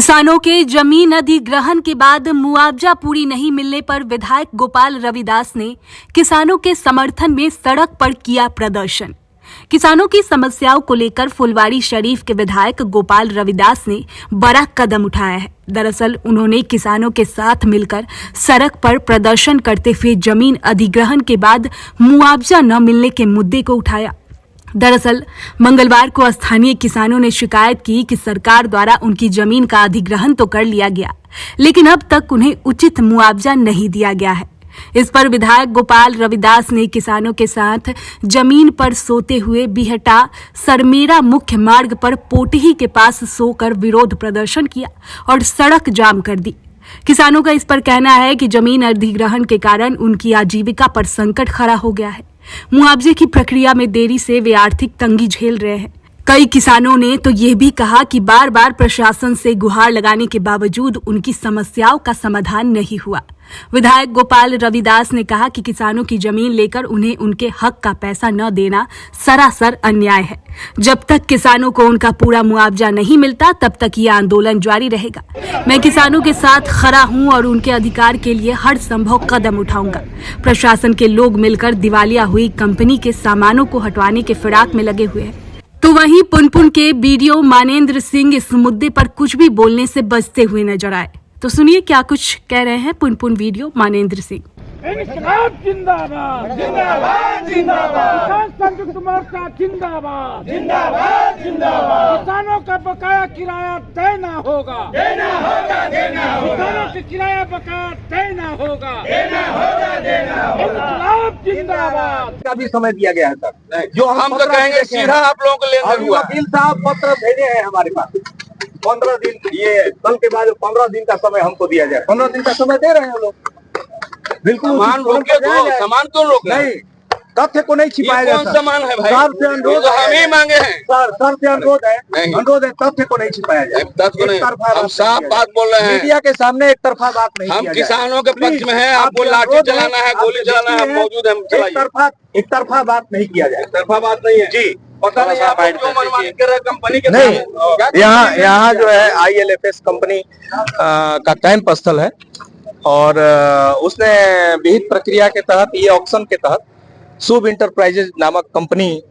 किसानों के जमीन अधिग्रहण के बाद मुआवजा पूरी नहीं मिलने पर विधायक गोपाल रविदास ने किसानों के समर्थन में सड़क पर किया प्रदर्शन। किसानों की समस्याओं को लेकर फुलवारी शरीफ के विधायक गोपाल रविदास ने बड़ा कदम उठाया है। दरअसल उन्होंने किसानों के साथ मिलकर सड़क पर प्रदर्शन करते हुए जमीन अधिग्रहण के बाद मुआवजा न मिलने के मुद्दे को उठाया। दरअसल मंगलवार को स्थानीय किसानों ने शिकायत की कि सरकार द्वारा उनकी जमीन का अधिग्रहण तो कर लिया गया, लेकिन अब तक उन्हें उचित मुआवजा नहीं दिया गया है। इस पर विधायक गोपाल रविदास ने किसानों के साथ जमीन पर सोते हुए बिहटा सरमेरा मुख्य मार्ग पर पोटही के पास सोकर विरोध प्रदर्शन किया और सड़क जाम कर दी। किसानों का इस पर कहना है कि जमीन अधिग्रहण के कारण उनकी आजीविका पर संकट खड़ा हो गया है। मुआवजे की प्रक्रिया में देरी से वे आर्थिक तंगी झेल रहे हैं। कई किसानों ने तो ये भी कहा कि बार बार प्रशासन से गुहार लगाने के बावजूद उनकी समस्याओं का समाधान नहीं हुआ। विधायक गोपाल रविदास ने कहा कि किसानों की जमीन लेकर उन्हें उनके हक का पैसा न देना सरासर अन्याय है। जब तक किसानों को उनका पूरा मुआवजा नहीं मिलता तब तक ये आंदोलन जारी रहेगा। मैं किसानों के साथ खड़ा हूं और उनके अधिकार के लिए हर संभव कदम उठाऊंगा। प्रशासन के लोग मिलकर दिवालिया हुई कंपनी के सामानों को हटवाने के फिराक में लगे हुए हैं। तो वहीं पुनपुन के बीडीओ मानेंद्र सिंह इस मुद्दे पर कुछ भी बोलने से बचते हुए नजर आए। तो सुनिए क्या कुछ कह रहे हैं पुनपुन बीडीओ मानेंद्र सिंह। इनकलाब जिंदाबाद जिंदाबाद जिंदाबाद, किसान संयुक्त मोर्चा जिंदाबाद जिंदाबाद जिंदाबाद। किसानों का बकाया किराया देना होगा देना होगा देना होगा, किसानों के किराया बकाया देना होगा देना होगा देना होगा। इनकलाब जिंदाबाद का भी समय दिया गया है सर, जो हम तो कहेंगे सीधा आप लोगों को लेकर हुआ। वकील साहब पत्र भेजे हैं हमारे पास 15 दिन, ये कल के बाद 15 दिन का समय हमको दिया जाए। 15 दिन का समय दे रहे हैं लोग। बिल्कुल सामान रोके दो, सामान क्यों रोक नहीं, तथ्य को नहीं छिपाया जाता। कौन सामान है भाई? सर से अनुरोध हम ही मांगे हैं सर से अनुरोध है तथ्य को नहीं छिपाया जाए। तथ्य को नहीं, हम साफ बात बोल रहे हैं। मीडिया के सामने एक तरफा बात नहीं, हम किसानों के पक्ष में हैं। आपको लाठी चलाना है, गोली चलाना है, मौजूद है, एक तरफा बात नहीं किया जाए। तरफा बात नहीं है जी। पता नहीं आप जो मनमानी कर रहे कंपनी के नहीं। यहाँ जो है ILFS कंपनी का कैंप स्थल है और उसने विहित प्रक्रिया के तहत, ये ऑक्शन के तहत शुभ इंटरप्राइजेज नामक कंपनी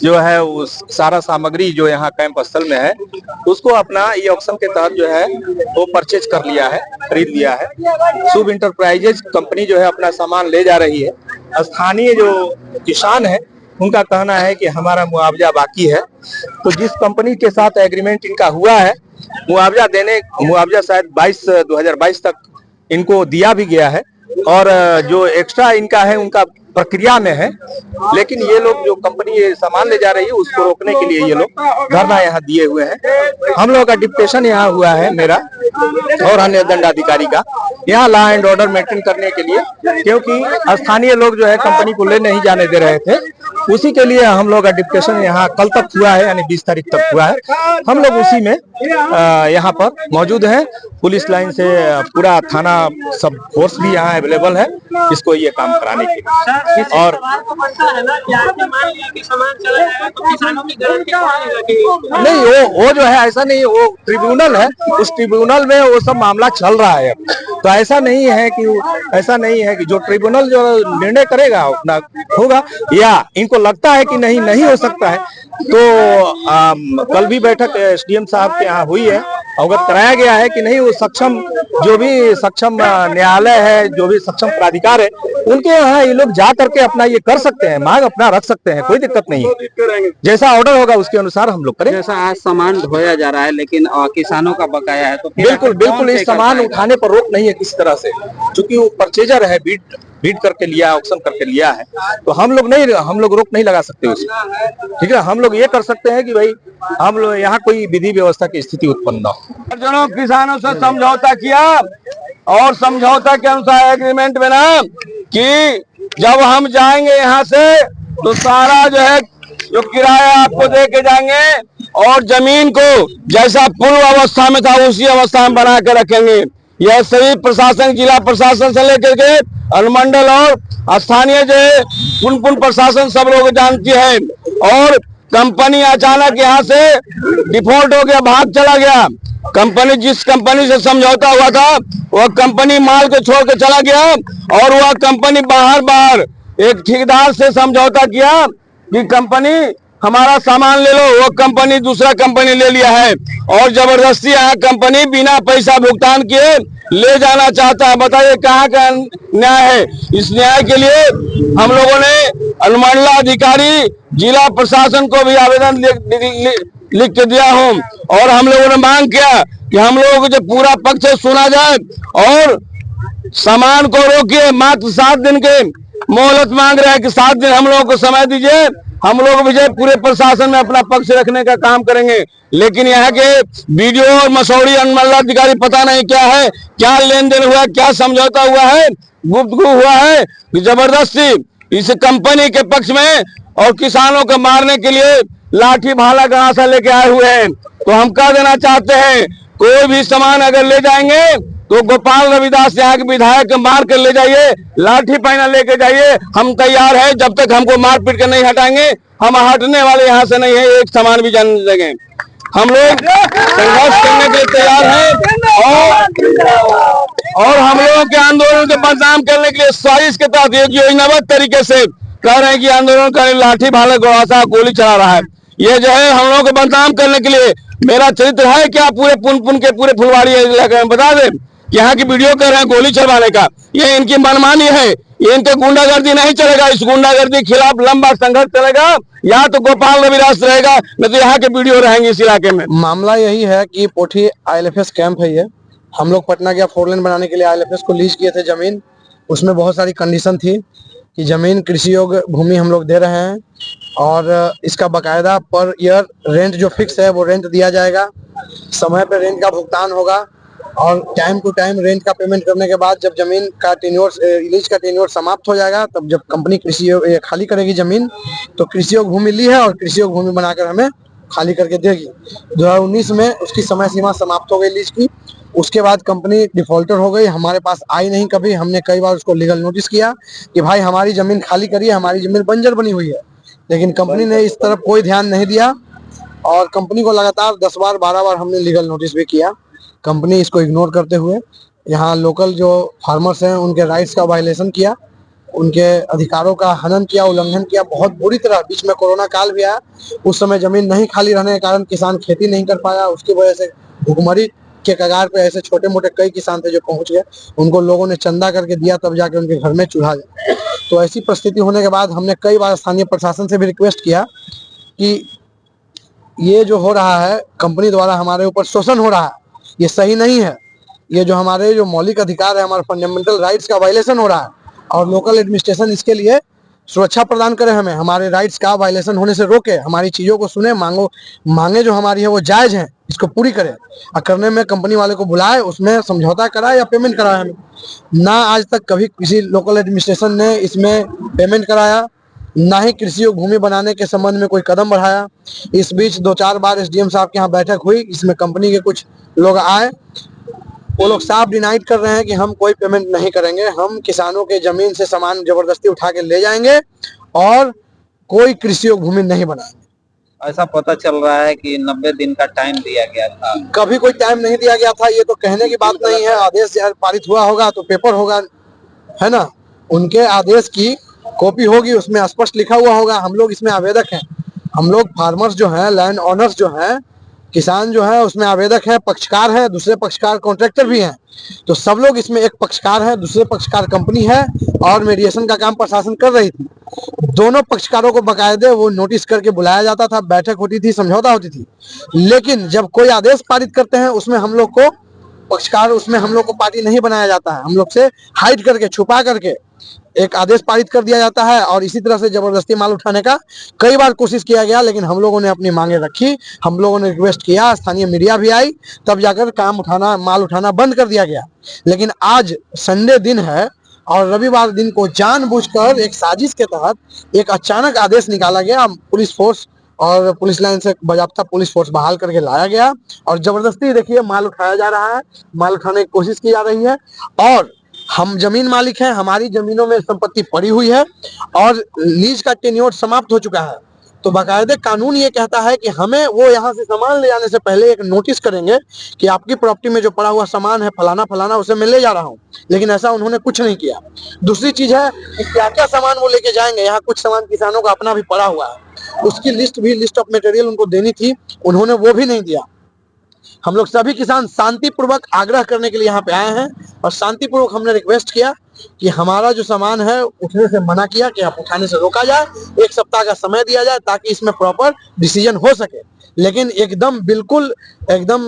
जो है उस सारा सामग्री जो यहाँ कैंप स्थल में है उसको अपना ये ऑक्शन के तहत जो है वो परचेज कर लिया है, खरीद लिया है। शुभ इंटरप्राइजेज कंपनी जो है अपना सामान ले जा रही है। स्थानीय जो किसान है उनका कहना है कि हमारा मुआवजा बाकी है। तो जिस कंपनी के साथ एग्रीमेंट इनका हुआ है मुआवजा शायद 2022 तक इनको दिया भी गया है और जो एक्स्ट्रा इनका है उनका प्रक्रिया में है। लेकिन ये लोग जो कंपनी ये सामान ले जा रही है उसको रोकने के लिए ये लोग धरना यहाँ दिए हुए हैं। हम लोगों का डिप्टेशन यहाँ हुआ है, मेरा और अन्य दंडाधिकारी का, यहाँ लॉ एंड ऑर्डर मेंटेन करने के लिए, क्योंकि स्थानीय लोग जो है कंपनी को ले नहीं जाने दे रहे थे। उसी के लिए हम लोग का डिप्टेशन यहाँ कल तक हुआ है, यानी 20 तारीख तक हुआ है। हम लोग उसी में यहाँ पर मौजूद हैं। पुलिस लाइन से पूरा थाना सब फोर्स भी यहाँ अवेलेबल है इसको ये काम कराने के लिए। और नहीं, वो जो है ऐसा नहीं, वो ट्रिब्यूनल है, उस ट्रिब्यूनल में वो सब मामला चल रहा है। तो ऐसा नहीं है कि जो ट्रिब्यूनल जो निर्णय करेगा अपना होगा, या इनको लगता है कि नहीं हो सकता है तो कल भी बैठक SDM साहब के यहाँ हुई है, अवगत कराया गया है कि नहीं, वो जो भी सक्षम न्यायालय है, जो भी सक्षम प्राधिकार है, उनके यहाँ ये लोग जा करके अपना ये कर सकते हैं, मांग अपना रख सकते हैं, कोई दिक्कत नहीं है। जैसा ऑर्डर होगा उसके अनुसार हम लोग करें। जैसा आज सामान ढोया जा रहा है लेकिन किसानों का बकाया है, तो बिल्कुल इस सामान उठाने पर रोक नहीं है किसी तरह से, क्योंकि वो परचेजर है, बीट करके लिया, ऑक्शन करके लिया है। तो हम लोग रोक नहीं लगा सकते उसमें, ठीक है। हम लोग ये कर सकते हैं कि भाई हम लोग यहाँ कोई विधि व्यवस्था की स्थिति उत्पन्न न हो। जनों किसानों से समझौता किया और समझौता के अनुसार एग्रीमेंट में ना कि जब हम जाएंगे यहाँ से तो सारा जो है जो किराया आपको दे के जाएंगे और जमीन को जैसा पूर्व अवस्था में था उसी अवस्था में बना के रखेंगे। यह सभी प्रशासन, जिला प्रशासन से लेकर के अनुमंडल और स्थानीय जो है पुनपुन प्रशासन सब लोग जानती है। और कंपनी अचानक यहाँ से डिफॉल्ट हो गया, भाग चला गया, कंपनी जिस कंपनी से समझौता हुआ था वह कंपनी माल को छोड़ के चला गया और वह कंपनी बाहर एक ठेकेदार से समझौता किया कि कंपनी हमारा सामान ले लो, वो कंपनी दूसरा कंपनी ले लिया है और जबरदस्ती यहाँ कंपनी बिना पैसा भुगतान किए ले जाना चाहता है। बताइए कहाँ का न्याय है। इस न्याय के लिए हम लोगों ने अनुमंडला अधिकारी जिला प्रशासन को भी आवेदन लिख के दिया हूँ और हम लोगों ने मांग किया कि हम लोगों को जो पूरा पक्ष सुना जाए और सामान को रोकिए। मात्र 7 दिन के मोहलत मांग रहे हैं कि 7 दिन हम लोगों को समय दीजिए, हम लोग भी पूरे प्रशासन में अपना पक्ष रखने का काम करेंगे। लेकिन यहाँ के वीडियो और मसौड़ी अनुमंडलाधिकारी पता नहीं क्या है, क्या लेन देन हुआ है, क्या समझौता हुआ है, गुप्तगू हुआ है कि जबरदस्ती इस कंपनी के पक्ष में और किसानों को मारने के लिए लाठी भाला गणासा लेके आए हुए हैं। तो हम कह देना चाहते हैं कोई भी सामान अगर ले जाएंगे तो गोपाल रविदास यहाँ के विधायक मार कर ले जाइए, लाठी पैना लेके जाइए, हम तैयार हैं। जब तक हमको मार पीट कर नहीं हटाएंगे हम हटने वाले यहाँ से नहीं है, एक सामान भी जाने देंगे। हम लोग संघर्ष करने के लिए तैयार हैं और हम लोगों के आंदोलन को बदनाम करने के लिए साजिश के तहत एक योजनाबद्ध तरीके से कह रहे हैं कि आंदोलन का लाठी भाला गौसा गोली चला रहा है। ये जो है हम लोगों को बदनाम करने के लिए मेरा चरित्र है क्या पूरे पुन के पूरे फुलवाड़ी इलाके में बता दें यहाँ की वीडियो कर रहे हैं गोली चलवाने का, ये इनकी मनमानी है, ये इनके गुंडागर्दी नहीं चलेगा। इस गुंडागर्दी के खिलाफ लंबा संघर्ष चलेगा, या तो गोपाल रविदास रहेगा नहीं तो यहाँ के वीडियो रहेंगे इस इलाके में। मामला यही है कि पोठी IL&FS कैंप है ये। हम लोग पटना गया 4 लेन बनाने के लिए IL&FS को लीज किए थे जमीन। उसमें बहुत सारी कंडीशन थी कि जमीन कृषि योग्य भूमि हम लोग दे रहे हैं और इसका बकायदा पर ईयर रेंट जो फिक्स है वो रेंट दिया जाएगा, समय पे रेंट का भुगतान होगा और टाइम टू टाइम रेंट का पेमेंट करने के बाद जब जमीन का लीज का टेन्योर समाप्त हो जाएगा तब जब कंपनी कृषि खाली करेगी जमीन तो कृषि योग्य भूमि ली है और कृषि योग्य भूमि बनाकर हमें खाली करके देगी। 2019 में उसकी समय सीमा समाप्त हो गई लीज की। उसके बाद कंपनी डिफॉल्टर हो गई, हमारे पास आई नहीं कभी। हमने कई बार उसको लीगल नोटिस किया कि भाई हमारी जमीन खाली करिए, हमारी जमीन बंजर बनी हुई है, लेकिन कंपनी ने इस तरफ कोई ध्यान नहीं दिया और कंपनी को लगातार 10 बार 12 बार हमने लीगल नोटिस भी किया। कंपनी इसको इग्नोर करते हुए यहाँ लोकल जो फार्मर्स हैं उनके राइट्स का वायलेशन किया, उनके अधिकारों का हनन किया, उल्लंघन किया बहुत बुरी तरह। बीच में कोरोना काल भी आया, उस समय जमीन नहीं खाली रहने के कारण किसान खेती नहीं कर पाया, उसकी वजह से भुखमरी के कगार पे ऐसे छोटे मोटे कई किसान थे जो पहुंच गए, उनको लोगों ने चंदा करके दिया तब जाके उनके घर में चूल्हा जाए। तो ऐसी परिस्थिति होने के बाद हमने कई बार स्थानीय प्रशासन से भी रिक्वेस्ट किया कि ये जो हो रहा है कंपनी द्वारा हमारे ऊपर शोषण हो रहा है, ये सही नहीं है, ये जो हमारे जो मौलिक अधिकार है, हमारे फंडामेंटल राइट्स का वायलेशन हो रहा है और लोकल एडमिनिस्ट्रेशन इसके लिए सुरक्षा प्रदान करे, हमें हमारे राइट्स का वायलेशन होने से रोके, हमारी चीजों को सुने, मांगे जो हमारी है वो जायज है, इसको पूरी करे और करने में कंपनी वाले को बुलाए, उसमें समझौता कराए या पेमेंट कराए। हमें ना आज तक कभी किसी लोकल एडमिनिस्ट्रेशन ने इसमें पेमेंट कराया, ना ही कृषि योग्य भूमि बनाने के संबंध में कोई कदम बढ़ाया। इस बीच 2-4 बार SDM साहब के यहाँ बैठक हुई, इसमें कंपनी के कुछ लोग आए, वो लोग साफ डिनाइट कर रहे हैं कि हम कोई पेमेंट नहीं करेंगे, हम किसानों के जमीन से सामान जबरदस्ती उठा के ले जाएंगे और कोई कृषि योग्य भूमि नहीं बनाएंगे। ऐसा पता चल रहा है कि 90 दिन का टाइम दिया गया था। कभी कोई टाइम नहीं दिया गया था, ये तो कहने की बात नहीं है। आदेश पारित हुआ होगा तो पेपर होगा, है ना, उनके आदेश की कॉपी होगी, उसमें स्पष्ट लिखा हुआ होगा। हम लोग इसमें आवेदक हैं, हम लोग फार्मर्स जो हैं, लैंड ऑनर्स जो हैं, किसान जो है उसमें आवेदक है, पक्षकार है, दूसरे पक्षकार कॉन्ट्रैक्टर भी हैं। तो सब लोग इसमें एक पक्षकार है, दूसरे पक्षकार कंपनी है और मीडिएशन का काम प्रशासन कर रही थी। दोनों पक्षकारों को बकायदे वो नोटिस करके बुलाया जाता था, बैठक होती थी, समझौता होती थी। लेकिन जब कोई आदेश पारित करते हैं उसमें हम लोग को पक्षकार, उसमें हम लोग को पार्टी नहीं बनाया जाता है, हम लोग से हाइड करके, छुपा करके एक आदेश पारित कर दिया जाता है और इसी तरह से जबरदस्ती माल उठाने का कई बार कोशिश किया गया। लेकिन हम लोगों ने अपनी मांगे रखी, हम लोगों ने रिक्वेस्ट किया, स्थानीय मीडिया भी आई, तब जाकर माल उठाना बंद कर दिया गया। लेकिन आज संडे दिन है और रविवार दिन को जानबूझकर एक साजिश के तहत एक अचानक आदेश निकाला गया, पुलिस फोर्स और पुलिस लाइन से बाजाप्ता पुलिस फोर्स बहाल करके लाया गया और जबरदस्ती देखिए माल उठाया जा रहा है, माल उठाने की कोशिश की जा रही है। और हम जमीन मालिक हैं, हमारी जमीनों में संपत्ति पड़ी हुई है और लीज का टेन्योर समाप्त हो चुका है। तो बाकायदे कानून ये कहता है कि हमें वो यहाँ से सामान ले जाने से पहले एक नोटिस करेंगे कि आपकी प्रॉपर्टी में जो पड़ा हुआ सामान है फलाना फलाना उसे मैं ले जा रहा हूँ, लेकिन ऐसा उन्होंने कुछ नहीं किया। दूसरी चीज है कि क्या क्या सामान वो लेके जाएंगे। यहाँ कुछ सामान किसानों का अपना भी पड़ा हुआ है, उसकी लिस्ट ऑफ मटेरियल उनको देनी थी, उन्होंने वो भी नहीं दिया। हम लोग सभी किसान शांतिपूर्वक आग्रह करने के लिए यहाँ पे आए हैं और शांतिपूर्वक हमने रिक्वेस्ट किया कि हमारा जो सामान है उठने से मना किया कि आप उठाने से रोका जाए, 1 सप्ताह का समय दिया जाए ताकि इसमें प्रॉपर डिसीजन हो सके। लेकिन एकदम बिल्कुल एकदम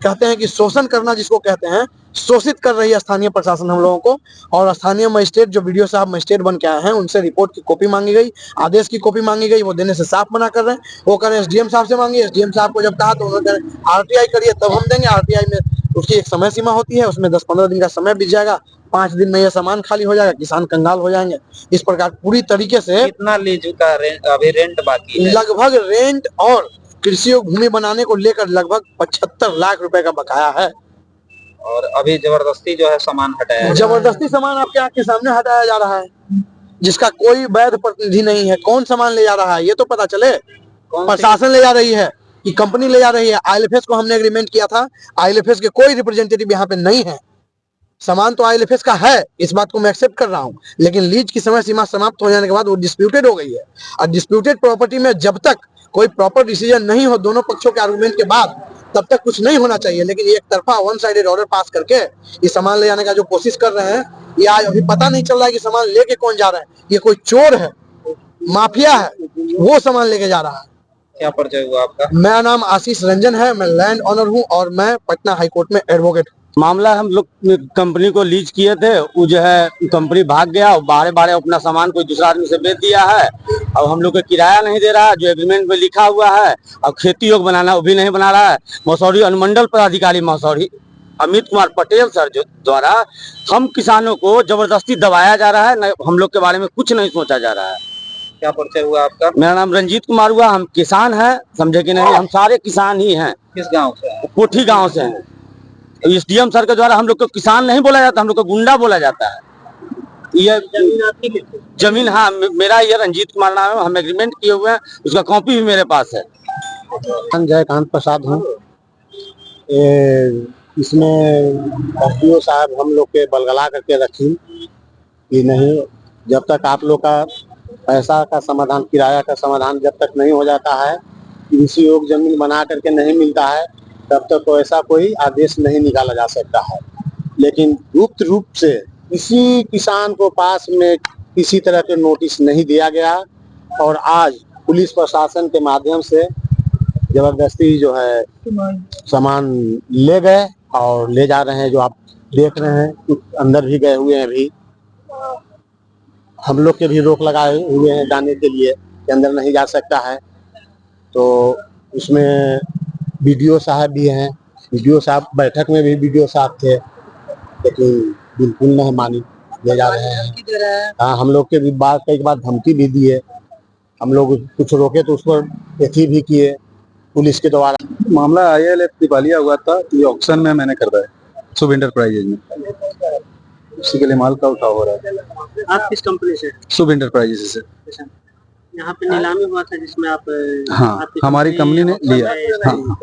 कहते हैं कि शोषण करना जिसको कहते हैं, शोषित कर रही है स्थानीय प्रशासन हम लोगों को। और स्थानीय मजिस्ट्रेट जो वीडियो साहब मजिस्ट्रेट बन के आए हैं उनसे रिपोर्ट की कॉपी मांगी गई, आदेश की कॉपी मांगी गई, वो देने से साफ मना कर रहे हैं। वो कह रहे हैं एसडीएम साहब से मांगी, एसडीएम साहब को जब कहा तो उन्होंने आरटीआई करिए तब हम देंगे। आरटीआई में उसकी एक समय सीमा होती है, उसमें 10-15 दिन का समय बीत जाएगा, 5 दिन में यह सामान खाली हो जाएगा, किसान कंगाल हो जाएंगे। इस प्रकार पूरी तरीके से कितना लीज का अभी रेंट बाकी है? लगभग रेंट और कृषि भूमि बनाने को लेकर लगभग 75 लाख रुपए का बकाया है। और अभी जबरदस्ती जो है सामान हटाया है। जबरदस्ती सामान आपके आंख के सामने हटाया जा रहा है, जिसका कोई वैध प्रतिनिधि नहीं है। कौन सामान ले जा रहा है ये तो पता चले। प्रशासन ले जा रही है कि कंपनी ले जा रही है? आईएलएफएस को हमने एग्रीमेंट किया था, आईएलएफएस के कोई रिप्रेजेंटेटिव यहाँ पे नहीं है। सामान तो आईएलएफएस का है, इस बात को मैं एक्सेप्ट कर रहा हूँ, लेकिन लीज की समय सीमा समाप्त हो जाने के बाद वो डिस्प्यूटेड हो गई है। और डिस्प्यूटेड प्रॉपर्टी में जब तक कोई प्रॉपर डिसीजन नहीं हो दोनों पक्षों के आर्गुमेंट के बाद, तब तक कुछ नहीं होना चाहिए। लेकिन एक तरफा वन साइडेड ऑर्डर पास करके ये सामान ले जाने का जो कोशिश कर रहे हैं, ये आज अभी पता नहीं चल रहा है कि सामान लेके कौन जा रहा है। ये कोई चोर है, माफिया है, वो सामान लेके जा रहा है। क्या परिचय हुआ आपका? मेरा नाम आशीष रंजन है, मैं लैंड ऑनर हूँ और मैं पटना हाईकोर्ट में एडवोकेट हूँ। मामला हम लोग कंपनी को लीज किए थे, वो जो है कंपनी भाग गया और बारे अपना सामान कोई दूसरा आदमी से बेच दिया है। और हम लोग को किराया नहीं दे रहा है जो एग्रीमेंट में लिखा हुआ है, और खेती योग बनाना वो भी नहीं बना रहा है। मसौरी अनुमंडल पदाधिकारी मसौरी अमित कुमार पटेल सर जो द्वारा हम किसानों को जबरदस्ती दबाया जा रहा है, हम लोग के बारे में कुछ नहीं सोचा जा रहा है। क्या परिचय हुआ आपका? मेरा नाम रंजीत कुमार हुआ, हम किसान हैं, समझे कि नहीं, हम सारे किसान ही हैं। किस गाँव से? कोठी गाँव से हैं। एसडीएम सर के द्वारा हम लोग को किसान नहीं बोला जाता, हम लोग को गुंडा बोला जाता है। ये जमीन हाँ मेरा, ये रंजीत कुमार नाम है, हम एग्रीमेंट किए हुए हैं, उसका कॉपी भी मेरे पास है। जयकांत प्रसाद हूँ। इसमें एसडीओ साहब हम लोग के बलगला करके रखी कि नहीं, जब तक आप लोग का पैसा का समाधान, किराया का समाधान जब तक नहीं हो जाता है, कृषि योग जमीन बना करके नहीं मिलता है, तब तक तो ऐसा कोई आदेश नहीं निकाला जा सकता है। लेकिन गुप्त रूप से किसी किसान को पास में किसी तरह के नोटिस नहीं दिया गया और आज पुलिस प्रशासन के माध्यम से जबरदस्ती जो है सामान ले गए और ले जा रहे हैं। जो आप देख रहे हैं कुछ अंदर भी गए हुए हैं, अभी हम लोग के भी रोक लगाए हुए हैं जाने के लिए कि अंदर नहीं जा सकता है। तो उसमें वीडियो साहब भी हैं, वीडियो साहब बैठक में भी वीडियो साहब थे, लेकिन बिल्कुल नहीं मानी, ले जा रहे हैं। हाँ, हम लोग के भी बात कई बार धमकी भी दिए, हम लोग कुछ रोके तो उस पर एथी भी किए पुलिस के द्वारा। मामला आईएलएफ दिवालिया हुआ था, ये ऑक्शन में मैंने करवाया शुभ इंटरप्राइजेज में, उसी के लिए माल का उठाव हो रहा है। आप किस कंपनी से? शुभ इंटरप्राइजेज से। यहाँ पे नीलामी हुआ था जिसमें आप? हाँ, हमारी कंपनी ने लिया। हाँ,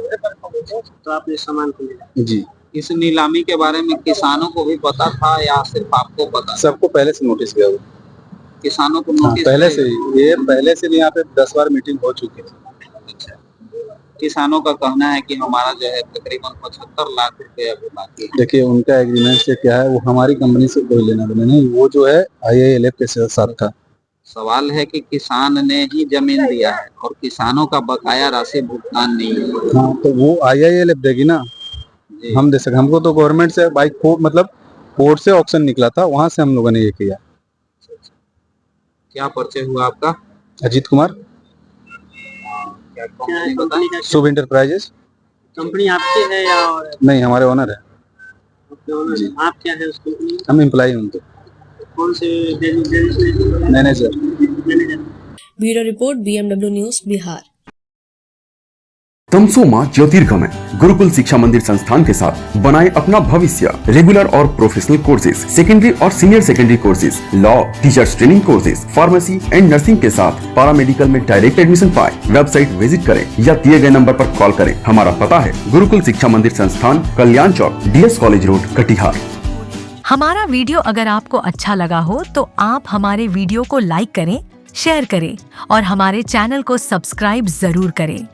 तो आपने सामान को लिया? जी। इस नीलामी के बारे में किसानों को भी पता था या सिर्फ आपको पता? सबको पहले से नोटिस गया हुआ। किसानों को हाँ, नोटिस पहले से ही, ये पहले से भी यहाँ पे 10 बार मीटिंग हो चुकी थी। किसानों का कहना है कि हमारा जो है तकरीबन 75 लाख रुपए अभी बाकी है। देखिए उनका एग्रीमेंट से क्या है, वो हमारी कंपनी से कोई लेना देना नहीं, वो जो है आईएलएफ के साथ था। सवाल है कि किसान ने ही जमीन दिया है और किसानों का बकाया राशि भुगतान नहीं है। हाँ, तो वो आईएलएफ देगी ना, हम दे सके। हमको तो गवर्नमेंट से बाइक मतलब कोर्ट से ऑक्शन निकला था, वहां से हम लोगों ने ये किया। क्या परिचय हुआ आपका? अजीत कुमार, कंपनी का? शुभ इंटरप्राइजेज। कंपनी आपकी है या और? नहीं, हमारे ओनर है। आपके ओनर है। आप क्या है उस कंपनी में? हम एम्प्लॉई हैं उनके। कौन से manager? Manager. Bureau report, BMW news, Bihar. तमसोमा ज्योतिर्गमय गुरुकुल शिक्षा मंदिर संस्थान के साथ बनाए अपना भविष्य। रेगुलर और प्रोफेशनल कोर्सेज, सेकेंडरी और senior secondary courses, law, teachers training courses, pharmacy and nursing के साथ पैरामेडिकल में डायरेक्ट एडमिशन पाए। वेबसाइट विजिट करें या दिए गए नंबर पर कॉल करें। हमारा पता है गुरुकुल शिक्षा मंदिर संस्थान, कल्याण चौक, DS कॉलेज रोड, कटिहार। हमारा वीडियो अगर आपको अच्छा लगा हो तो आप हमारे वीडियो को लाइक करें, शेयर करें और हमारे चैनल को सब्सक्राइब जरूर करें।